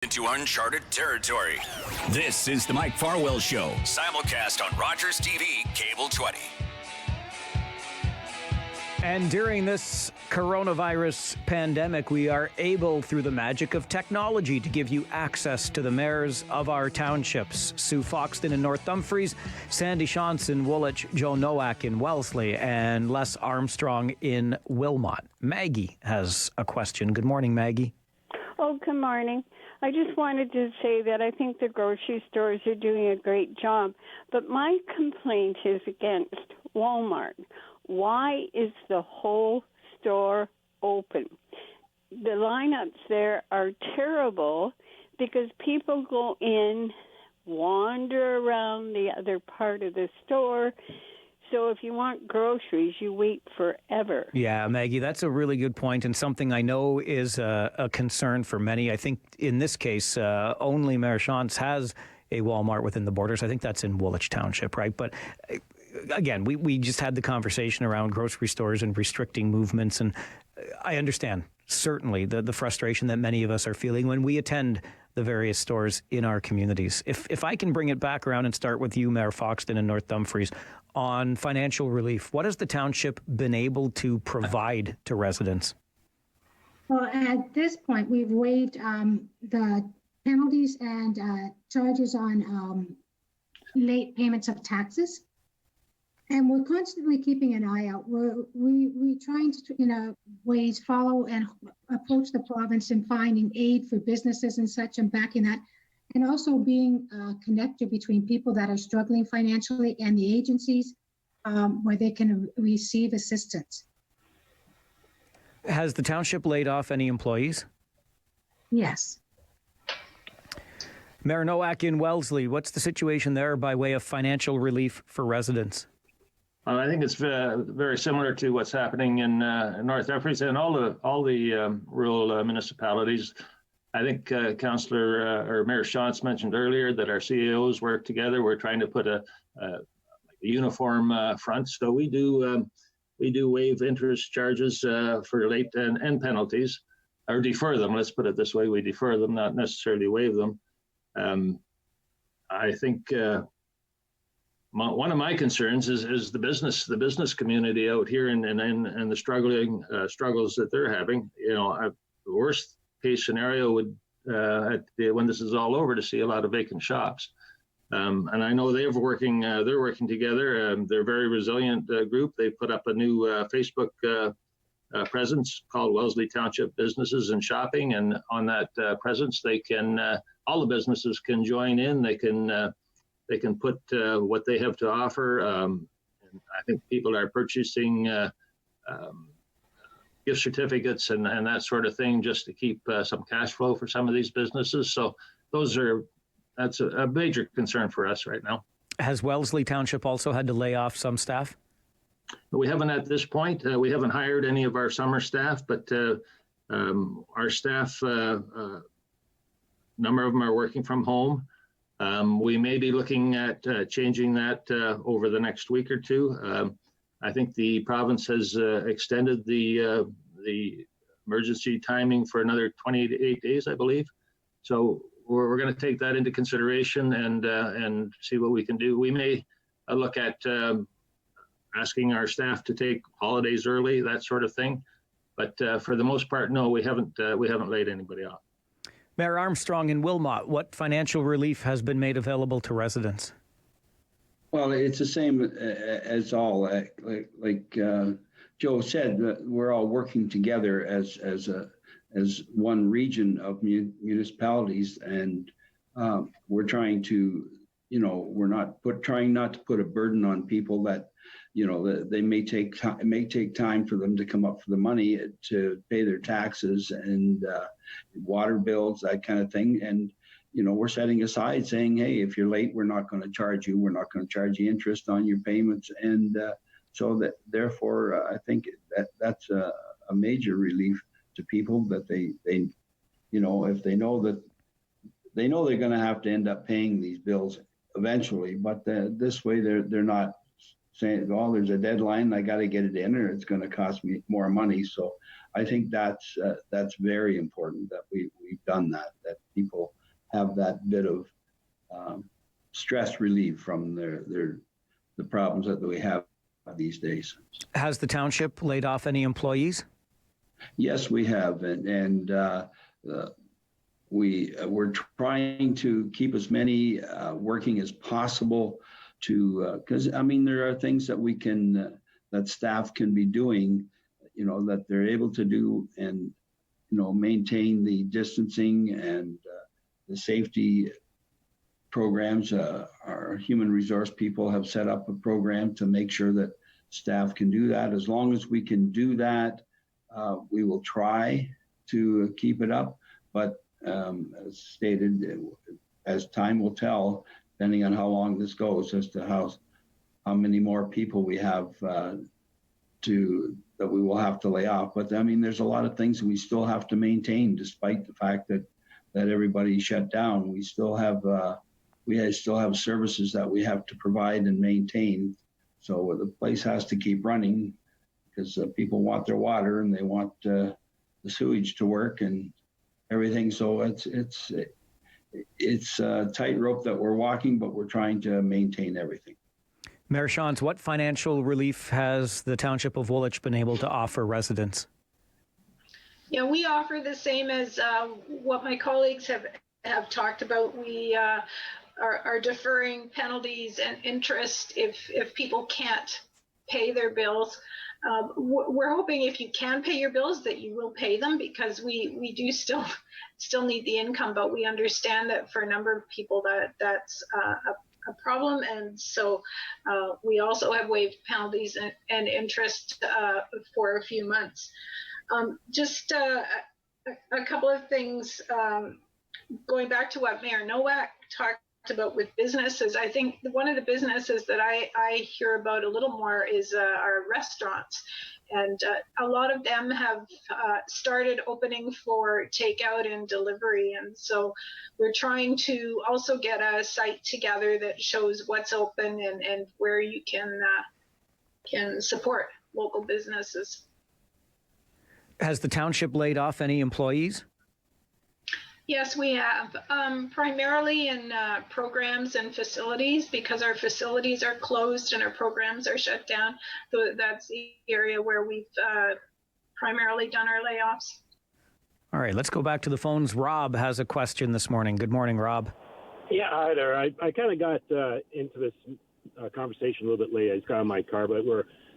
Into uncharted territory. This is the Mike Farwell Show, simulcast on Rogers TV, Cable 20. And during this coronavirus pandemic, we are able, through the magic of technology, to give you access to the mayors of our townships. Sue Foxton in North Dumfries, Sandy Shantz in Woolwich, Joe Nowak in Wellesley, and Les Armstrong in Wilmot. Maggie has a question. Good morning, Maggie. Oh, good morning. I just wanted to say that I think the grocery stores are doing a great job, but my complaint is against Walmart. Why is the whole store open? The lineups there are terrible because people go in, wander around the other part of the store. So if you want groceries, you wait forever. Yeah, Maggie, that's a really good point, and something I know is a concern for many. I think in this case, only Mayor Shantz has a Walmart within the borders. I think that's in Woolwich Township, right? But again, we just had the conversation around grocery stores and restricting movements, and I understand certainly the frustration that many of us are feeling when we attend the various stores in our communities. If I can bring it back around and start with you, Mayor Foxton in North Dumfries, on financial relief, what has the township been able to provide to residents? Well, at this point, we've waived the penalties and charges on late payments of taxes. And we're constantly keeping an eye out. We're trying to, ways follow and approach the province in finding aid for businesses and such and backing that. And also being a connector between people that are struggling financially and the agencies where they can receive assistance. Has the township laid off any employees? Yes. Mayor Nowak in Wellesley, what's the situation there by way of financial relief for residents? I think it's very similar to what's happening in North Dumfries and all the rural municipalities. I think Councillor or Mayor Shantz mentioned earlier that our CAOs work together. We're trying to put a uniform front. So we do waive interest charges for late and penalties, or defer them. Let's put it this way: we defer them, not necessarily waive them. I think. One of my concerns is the business community out here and the struggles that they're having. The worst case scenario would when this is all over to see a lot of vacant shops. And I know they're working together. They're a very resilient group. They put up a new Facebook presence called Wellesley Township Businesses and Shopping, and on that presence, they can all the businesses can join in. They can put what they have to offer. And I think people are purchasing gift certificates and that sort of thing just to keep some cash flow for some of these businesses. So that's a major concern for us right now. Has Wellesley Township also had to lay off some staff? We haven't at this point. We haven't hired any of our summer staff, but our staff, number of them are working from home. We may be looking at changing that over the next week or two. I think the province has extended the emergency timing for another 28 days, I believe. So we're going to take that into consideration and see what we can do. We may look at asking our staff to take holidays early, that sort of thing. But for the most part, no, we haven't laid anybody off. Mayor Armstrong in Wilmot, what financial relief has been made available to residents? Well, it's the same as all. Like Joe said, we're all working together as one region of municipalities, and we're trying to, we're not trying not to put a burden on people that, they may take time. It may take time for them to come up for the money to pay their taxes and water bills, that kind of thing. And we're setting aside saying, hey, if you're late, we're not going to charge you. We're not going to charge you interest on your payments. And so that, therefore, I think that's a major relief to people that they if they know that they're going to have to end up paying these bills eventually. But this way, they're not saying, well, there's a deadline, I got to get it in, or it's going to cost me more money. So I think that's very important that we've done that people have that bit of stress relief from the problems that we have these days. Has the township laid off any employees? Yes, we have, and we're trying to keep as many working as possible because I mean there are things that we can that staff can be doing, that they're able to do and maintain the distancing and the safety programs. Our human resource people have set up a program to make sure that staff can do that. As long as we can do that, we will try to keep it up. But as stated, as time will tell, depending on how long this goes, as to how many more people we have that we will have to lay off. But I mean, there's a lot of things we still have to maintain, despite the fact that everybody shut down. We still have services that we have to provide and maintain. So the place has to keep running because people want their water and they want the sewage to work and everything. So it's a tightrope that we're walking, but we're trying to maintain everything. Mayor Shantz, what financial relief has the Township of Woolwich been able to offer residents? Yeah, we offer the same as what my colleagues have talked about. We are deferring penalties and interest if people can't pay their bills. We're hoping if you can pay your bills that you will pay them, because we do still need the income, but we understand that for a number of people that's a problem, and so we also have waived penalties and interest for a few months. Just a couple of things, going back to what Mayor Nowak talked about with businesses. I think one of the businesses that I hear about a little more is our restaurants, and a lot of them have started opening for takeout and delivery, and so we're trying to also get a site together that shows what's open and where you can support local businesses. Has the township laid off any employees? Yes, we have, primarily in programs and facilities, because our facilities are closed and our programs are shut down. So that's the area where we've primarily done our layoffs. All right, let's go back to the phones. Rob has a question this morning. Good morning, Rob. Yeah, hi there. I kind of got into this conversation a little bit late. I just got in my car, but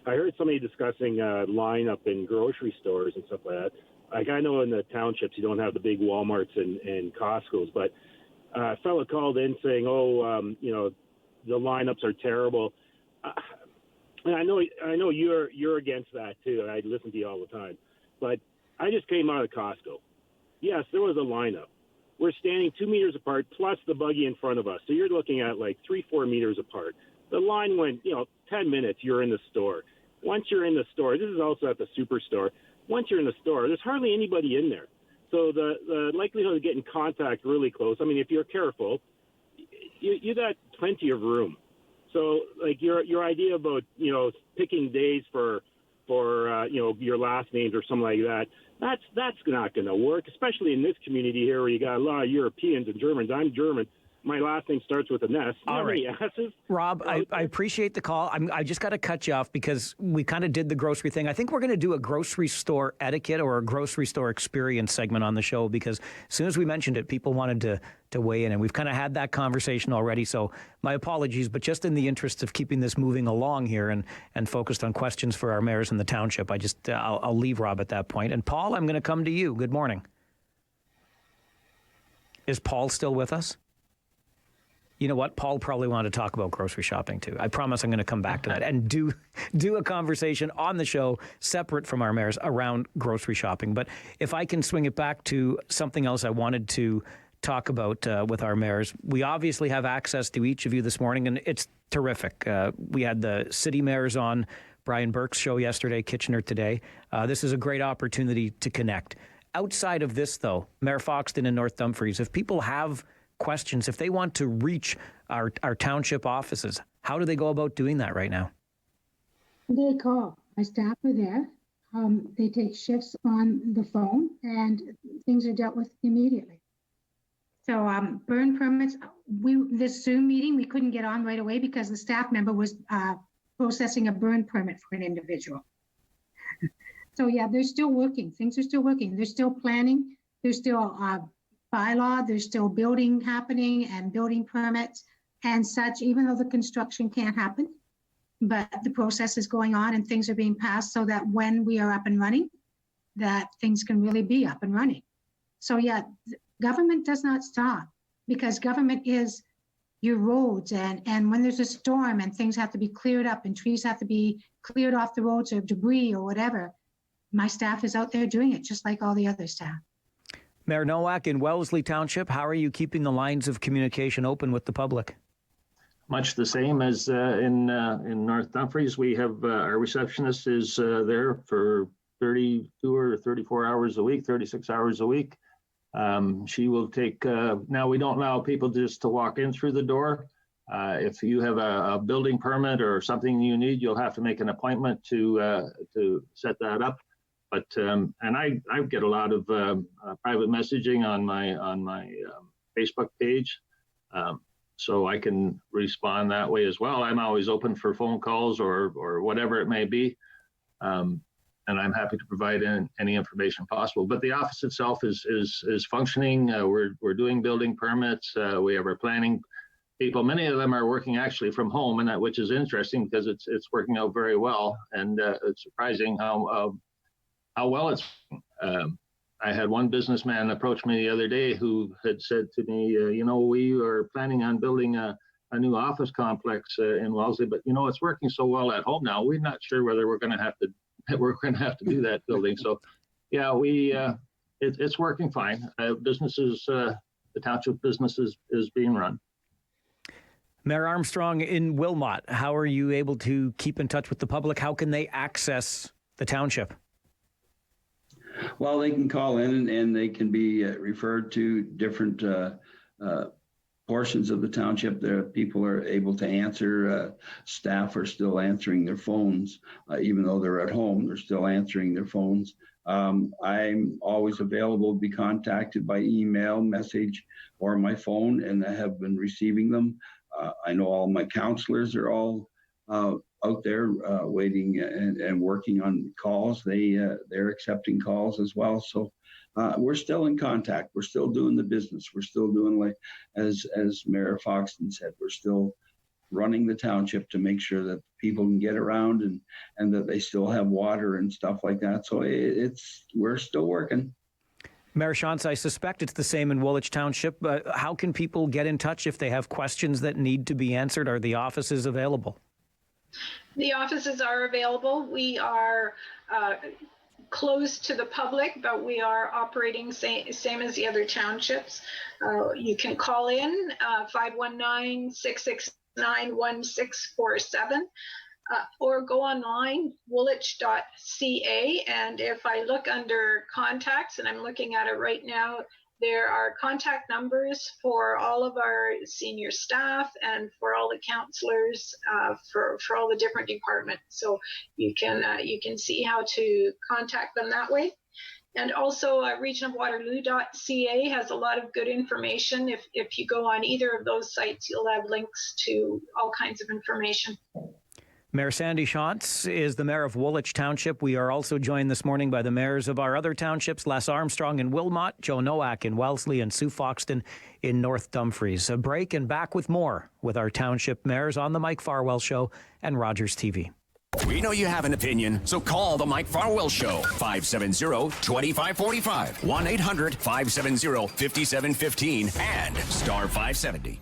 I heard somebody discussing lineup in grocery stores and stuff like that. Like, I know in the townships you don't have the big Walmarts and Costco's, but a fellow called in saying, the lineups are terrible. And I know you're against that too. I listen to you all the time, but I just came out of Costco. Yes, there was a lineup. We're standing 2 meters apart plus the buggy in front of us. So you're looking at like 3-4 meters apart. The line went, 10 minutes, you're in the store. Once you're in the store, this is also at the superstore. Once you're in the store, there's hardly anybody in there. So the likelihood of getting contact really close, I mean, if you're careful, you got plenty of room. So like your idea about, picking days for your last names or something like that, that's not going to work, especially in this community here where you got a lot of Europeans and Germans. I'm German. My last name starts with an S. All right. Rob, I appreciate the call. I just got to cut you off because we kind of did the grocery thing. I think we're going to do a grocery store etiquette or a grocery store experience segment on the show, because as soon as we mentioned it, people wanted to weigh in, and we've kind of had that conversation already. So my apologies, but just in the interest of keeping this moving along here and focused on questions for our mayors in the township, I'll leave Rob at that point. And Paul, I'm going to come to you. Good morning. Is Paul still with us? You know what? Paul probably wanted to talk about grocery shopping too. I promise I'm going to come back to that and do a conversation on the show separate from our mayors around grocery shopping. But if I can swing it back to something else I wanted to talk about with our mayors, we obviously have access to each of you this morning, and it's terrific. We had the city mayors on Brian Burke's show yesterday, Kitchener today. This is a great opportunity to connect. Outside of this, though, Mayor Foxton and North Dumfries, if people have questions, if they want to reach our township offices, how do they go about doing that right now? They call. My staff are there. They take shifts on the phone and things are dealt with immediately. So burn permits, this Zoom meeting, we couldn't get on right away because the staff member was processing a burn permit for an individual. So yeah, they're still working. Things are still working. They're still planning. There's still bylaw. There's still building happening and building permits and such, even though the construction can't happen. But the process is going on and things are being passed so that when we are up and running, that things can really be up and running. So yeah, government does not stop because government is your roads and when there's a storm and things have to be cleared up and trees have to be cleared off the roads or debris or whatever, my staff is out there doing it just like all the other staff. Mayor Nowak, in Wellesley Township, how are you keeping the lines of communication open with the public? Much the same as in North Dumfries. We have our receptionist is there for 32 or 34 hours a week, 36 hours a week. She will take, now we don't allow people just to walk in through the door. If you have a building permit or something you need, you'll have to make an appointment to set that up. But, and I get a lot of private messaging on my Facebook page. So I can respond that way as well. I'm always open for phone calls or whatever it may be. And I'm happy to provide any information possible. But the office itself is functioning. We're doing building permits. We have our planning people. Many of them are working actually from home, and which is interesting because it's working out very well. And it's surprising how well it's. I had one businessman approach me the other day who had said to me, we are planning on building a new office complex in Wellesley, but it's working so well at home now. We're not sure whether we're going to have to do that building. So, yeah, it's working fine. Businesses, the township business is being run. Mayor Armstrong, in Wilmot, how are you able to keep in touch with the public? How can they access the township? Well, they can call in and they can be referred to different portions of the township. There, people are able to answer. Staff are still answering their phones, even though they're at home. They're still answering their phones. I'm always available to be contacted by email, message, or my phone, and I have been receiving them. I know all my counselors are all out there waiting and working on calls. They're accepting calls as well. So we're still in contact. We're still doing the business. We're still doing, like as Mayor Foxton said, we're still running the township to make sure that people can get around and that they still have water and stuff like that. So we're still working. Mayor Shantz, I suspect it's the same in Woolwich Township. How can people get in touch if they have questions that need to be answered? Are the offices available? The offices are available. We are closed to the public, but we are operating same as the other townships. You can call in 519-669-1647 or go online, woolwich.ca. And if I look under contacts, and I'm looking at it right now, there are contact numbers for all of our senior staff and for all the counselors for all the different departments. So you can see how to contact them that way. And also regionofwaterloo.ca has a lot of good information. If you go on either of those sites, you'll have links to all kinds of information. Mayor Sandy Shantz is the mayor of Woolwich Township. We are also joined this morning by the mayors of our other townships, Les Armstrong in Wilmot, Joe Nowak in Wellesley, and Sue Foxton in North Dumfries. A break and back with more with our township mayors on the Mike Farwell Show and Rogers TV. We know you have an opinion, so call the Mike Farwell Show, 570-2545, 1-800-570-5715, and star 570.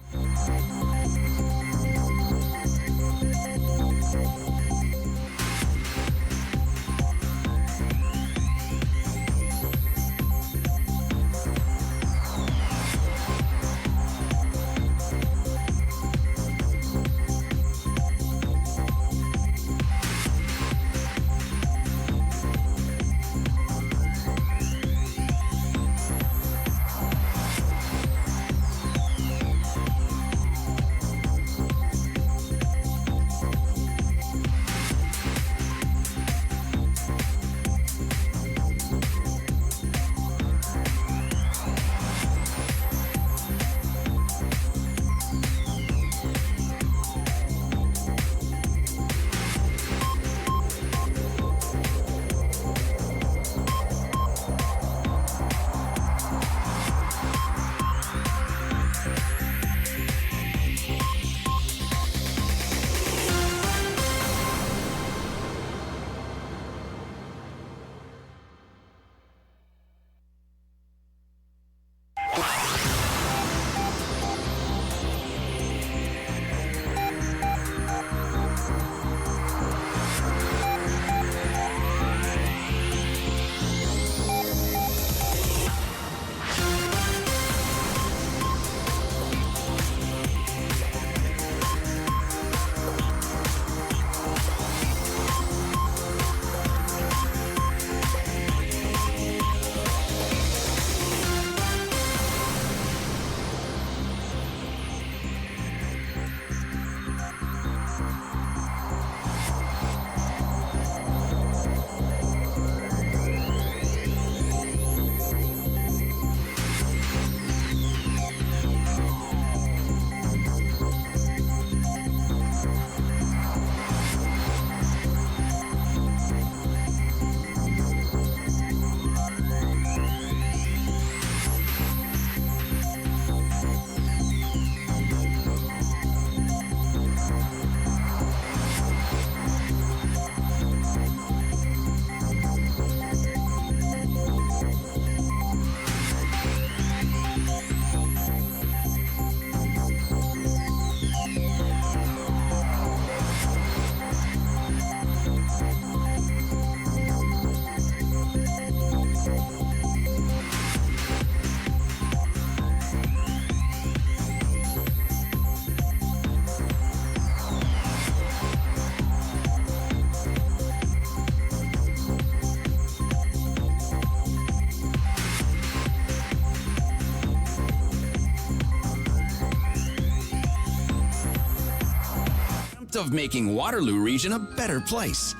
depth of making Waterloo region a better place.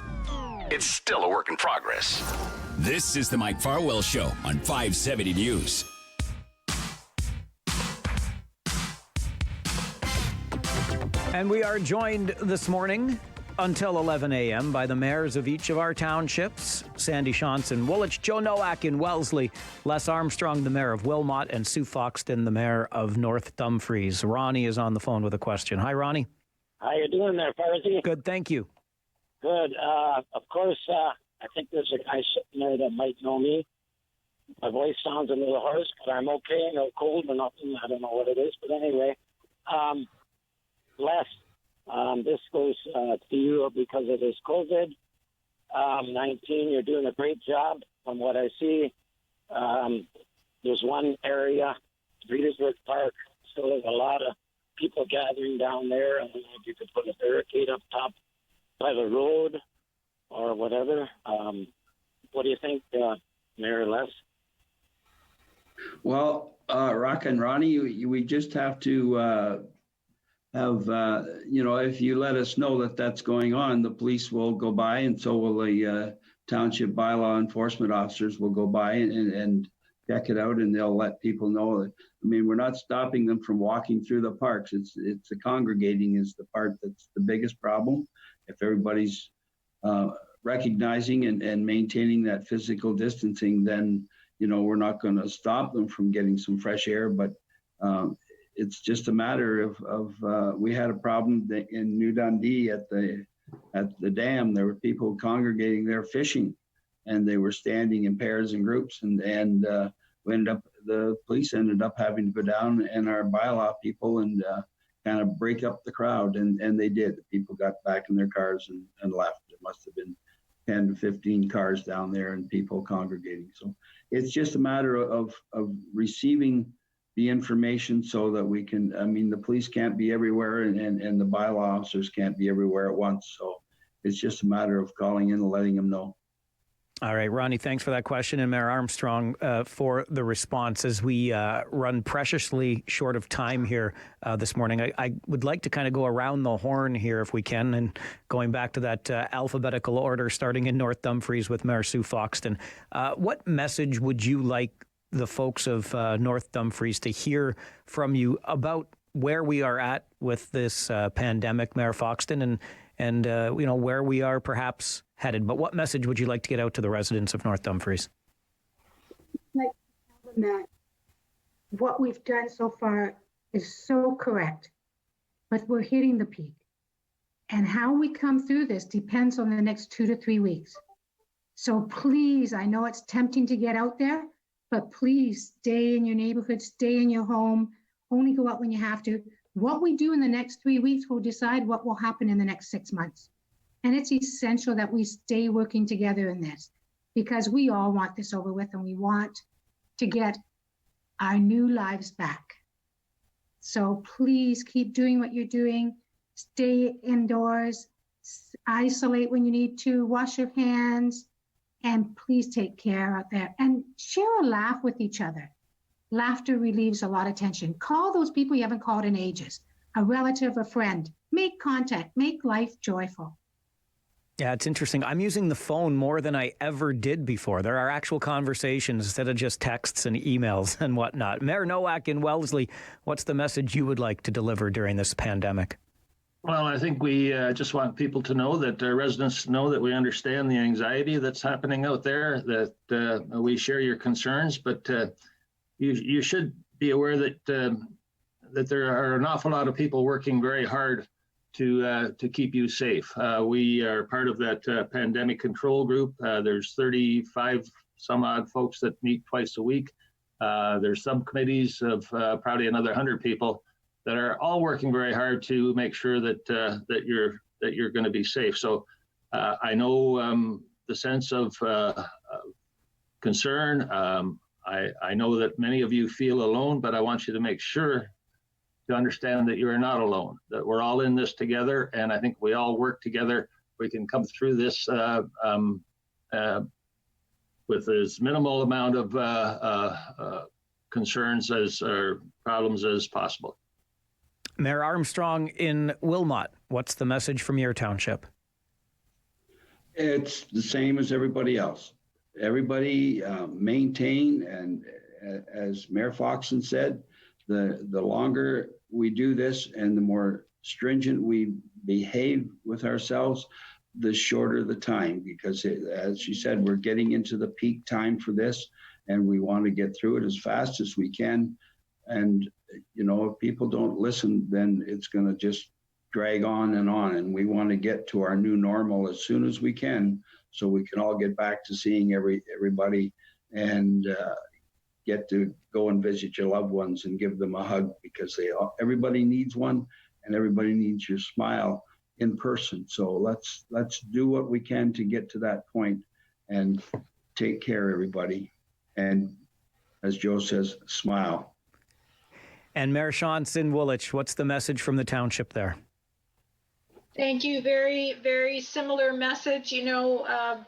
It's still a work in progress. This is the Mike Farwell Show on 570 News. And we are joined this morning until 11 a.m. by the mayors of each of our townships. Sandy Shantz in Woolwich, Joe Nowak in Wellesley, Les Armstrong, the mayor of Wilmot, and Sue Foxton, the mayor of North Dumfries. Ronnie is on the phone with a question. Hi, Ronnie. How you doing there, Farzi? Good, thank you. Good. Of course, I think there's a guy sitting there that might know me. My voice sounds a little hoarse, but I'm okay. No cold or nothing. I don't know what it is. But anyway, Les, this goes to you because of this COVID-19. You're doing a great job. From what I see, there's one area, Petersburg Park, still has a lot of people gathering down there. I don't know if you could put a barricade up top by the road or whatever. What do you think, Mayor Les? Well, Rock and Ronnie, we just have to if you let us know that that's going on, the police will go by, and so will the township bylaw enforcement officers will go by and check it out, and they'll let people know that. I mean, we're not stopping them from walking through the parks. It's the congregating is the part that's the biggest problem. If everybody's recognizing and maintaining that physical distancing, then we're not going to stop them from getting some fresh air. But it's just a matter of we had a problem in New Dundee at the dam. There were people congregating there fishing, and they were standing in pairs and groups, and the police ended up having to go down, and our bylaw people, and kind of break up the crowd, and they did. The people got back in their cars and left. It must have been 10 to 15 cars down there and people congregating. So it's just a matter of receiving the information so that we can, the police can't be everywhere, and the bylaw officers can't be everywhere at once. So it's just a matter of calling in and letting them know. All right, Ronnie, thanks for that question. And Mayor Armstrong for the response. As we run preciously short of time here this morning, I would like to kind of go around the horn here if we can, and going back to that alphabetical order, starting in North Dumfries with Mayor Sue Foxton. What message would you like the folks of North Dumfries to hear from you about where we are at with this pandemic, Mayor Foxton, and where we are perhaps headed? But what message would you like to get out to the residents of North Dumfries? Like to tell them that what we've done so far is so correct, but we're hitting the peak. And how we come through this depends on the next 2 to 3 weeks. So please, I know it's tempting to get out there, but please stay in your neighborhood, stay in your home, only go out when you have to. What we do in the next 3 weeks will decide what will happen in the next 6 months. And it's essential that we stay working together in this, because we all want this over with, and we want to get our new lives back. So please keep doing what you're doing. Stay indoors, isolate when you need to, wash your hands, and please take care out there. And share a laugh with each other. Laughter relieves a lot of tension. Call those people you haven't called in ages, a relative, a friend. Make contact, make life joyful. Yeah, it's interesting. I'm using the phone more than I ever did before. There are actual conversations instead of just texts and emails and whatnot. Mayor Nowak in Wellesley, what's the message you would like to deliver during this pandemic? Well, I think we just want people to know that residents know that we understand the anxiety that's happening out there, that we share your concerns, but you should be aware that there are an awful lot of people working very hard to keep you safe. We are part of that pandemic control group. There's 35 some odd folks that meet twice a week. There's subcommittees of probably another 100 people that are all working very hard to make sure that you're going to be safe. So I know the sense of concern. I know that many of you feel alone, but I want you to make sure to understand that you are not alone, that we're all in this together. And I think we all work together. We can come through this with as minimal amount of concerns or problems as possible. Mayor Armstrong in Wilmot, what's the message from your township? It's the same as everybody else. Everybody maintain, and as Mayor Foxon said, the longer we do this and the more stringent we behave with ourselves, the shorter the time, because as she said, we're getting into the peak time for this, and we want to get through it as fast as we can. And, you know, if people don't listen, then it's going to just drag on. And we want to get to our new normal as soon as we can, so we can all get back to seeing everybody and get to go and visit your loved ones and give them a hug, because everybody needs one, and everybody needs your smile in person. So let's do what we can to get to that point, and take care, everybody. And as Joe says, smile. And Mayor Shantz in Woolwich, what's the message from the township there? Thank you. Very, very similar message. You know,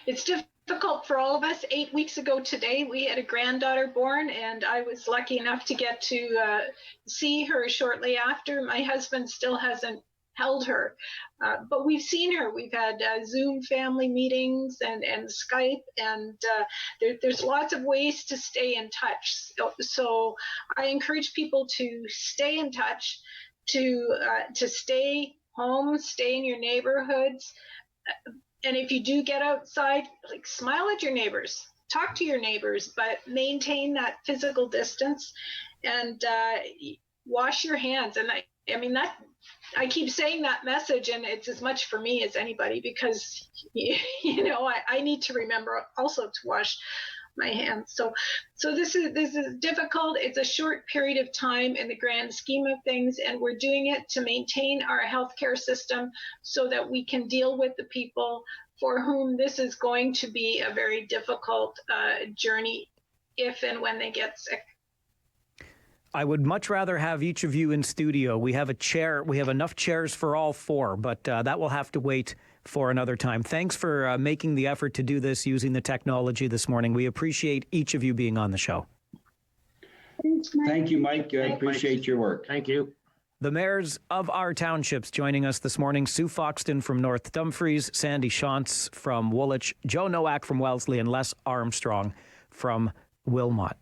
it's difficult for all of us. 8 weeks ago today, we had a granddaughter born, and I was lucky enough to get to see her shortly after. My husband still hasn't held her, but we've seen her. We've had Zoom family meetings and Skype, and there's lots of ways to stay in touch. So I encourage people to stay in touch, to stay home, stay in your neighborhoods. And if you do get outside, like, smile at your neighbors, talk to your neighbors, but maintain that physical distance, and wash your hands. And I mean, that I keep saying that message, and it's as much for me as anybody, because, you know, I need to remember also to wash my hands. So this is difficult. It's a short period of time in the grand scheme of things, and we're doing it to maintain our healthcare system so that we can deal with the people for whom this is going to be a very difficult journey if and when they get sick. I would much rather have each of you in studio. We have enough chairs for all four, but that will have to wait for another time. Thanks for making the effort to do this using the technology this morning. We appreciate each of you being on the show. Thank you, Mike. I appreciate your work. Thank you. The mayors of our townships joining us this morning: Sue Foxton from North Dumfries, Sandy Shantz from Woolwich, Joe Nowak from Wellesley, and Les Armstrong from Wilmot.